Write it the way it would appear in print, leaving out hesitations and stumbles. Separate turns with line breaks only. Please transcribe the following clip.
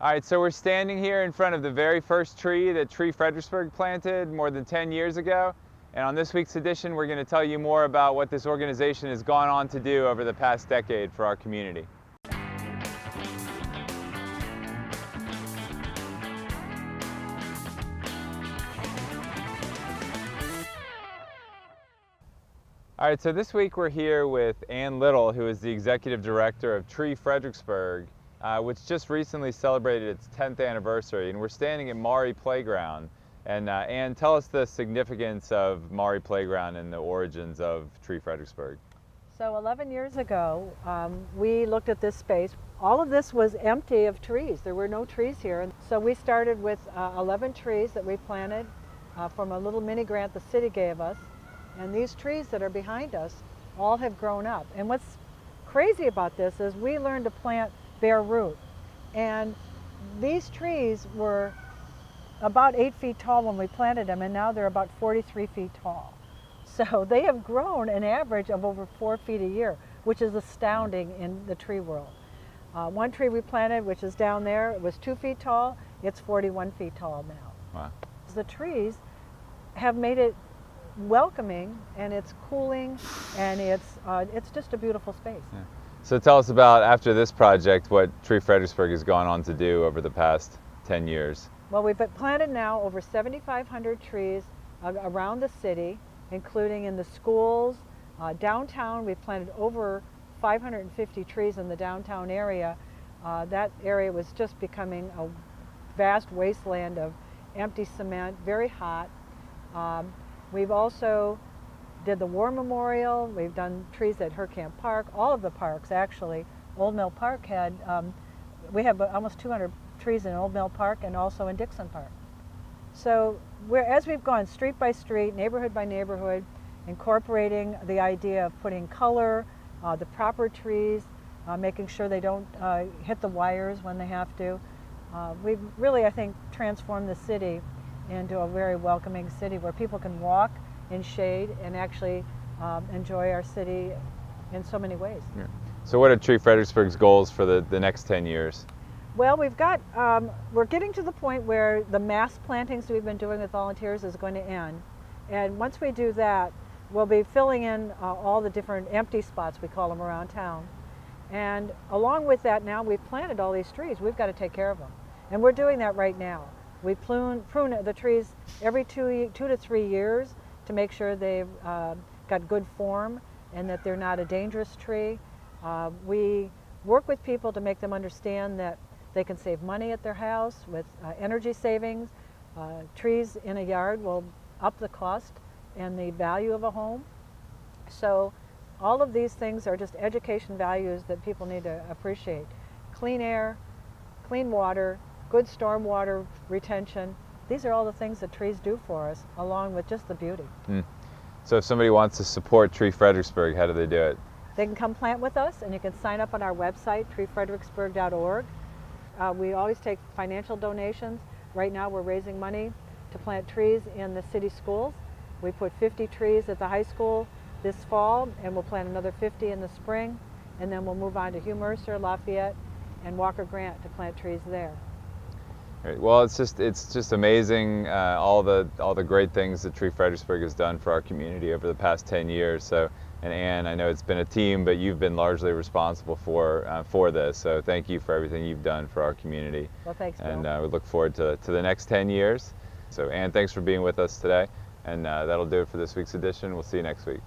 All right, so we're standing here in front of the very first tree that Tree Fredericksburg planted more than 10 years ago. And on this week's edition, we're going to tell you more about what this organization has gone on to do over the past decade for our community. All right, so this week we're here with Ann Little, who is the Executive Director of Tree Fredericksburg, which just recently celebrated its 10th anniversary, and we're standing at Maury Playground. And Ann, tell us the significance of Maury Playground and the origins of Tree Fredericksburg.
So 11 years ago, we looked at this space. All of this was empty of trees. There were no trees here. So we started with 11 trees that we planted from a little mini grant the city gave us. And these trees that are behind us all have grown up. And what's crazy about this is we learned to plant bare root. And these trees were about 8 feet tall when we planted them, and now they're about 43 feet tall. So they have grown an average of over 4 feet a year, which is astounding in the tree world. One tree we planted, which is down there, it was 2 feet tall. It's 41 feet tall now.
Wow.
The trees have made it welcoming, and it's cooling, and it's just a beautiful space.
Yeah. So tell us about, after this project, what Tree Fredericksburg has gone on to do over the past 10 years.
Well, we've planted now over 7,500 trees around the city, including in the schools. Downtown, we've planted over 550 trees in the downtown area. That area was just becoming a vast wasteland of empty cement, very hot. We've also did the War Memorial. We've done trees at Herkamp Park, all of the parks actually. Old Mill Park had, we have almost 200 trees in Old Mill Park and also in Dixon Park. So as we've gone street by street, neighborhood by neighborhood, incorporating the idea of putting color, the proper trees, making sure they don't hit the wires when they have to. We've really, I think, transformed the city into a very welcoming city where people can walk in shade and actually enjoy our city in so many ways.
Yeah. So what are Tree Fredericksburg's goals for the next 10 years?
Well, we're getting to the point where the mass plantings we've been doing with volunteers is going to end. And once we do that, we'll be filling in all the different empty spots, we call them, around town. And along with that, now we've planted all these trees. We've got to take care of them. And we're doing that right now. We prune the trees every 2 to 3 years to make sure they've got good form and that they're not a dangerous tree. We work with people to make them understand that they can save money at their house with energy savings. Trees in a yard will up the cost and the value of a home. So all of these things are just education values that people need to appreciate. Clean air, clean water, good stormwater retention. These are all the things that trees do for us, along with just the beauty.
So if somebody wants to support Tree Fredericksburg, how do they do it?
They can come plant with us, and you can sign up on our website, treefredericksburg.org. We always take financial donations. Right now we're raising money to plant trees in the city schools. We put 50 trees at the high school this fall, and we'll plant another 50 in the spring, and then we'll move on to Hugh Mercer, Lafayette, and Walker Grant to plant trees there.
Right. Well, it's just amazing all the great things that Tree Fredericksburg has done for our community over the past 10 years. So, and Ann, I know it's been a team, but you've been largely responsible for this. So thank you for everything you've done for our community.
Well, thanks, Bill.
And we look forward to the next 10 years. So Ann, thanks for being with us today. And that'll do it for this week's edition. We'll see you next week.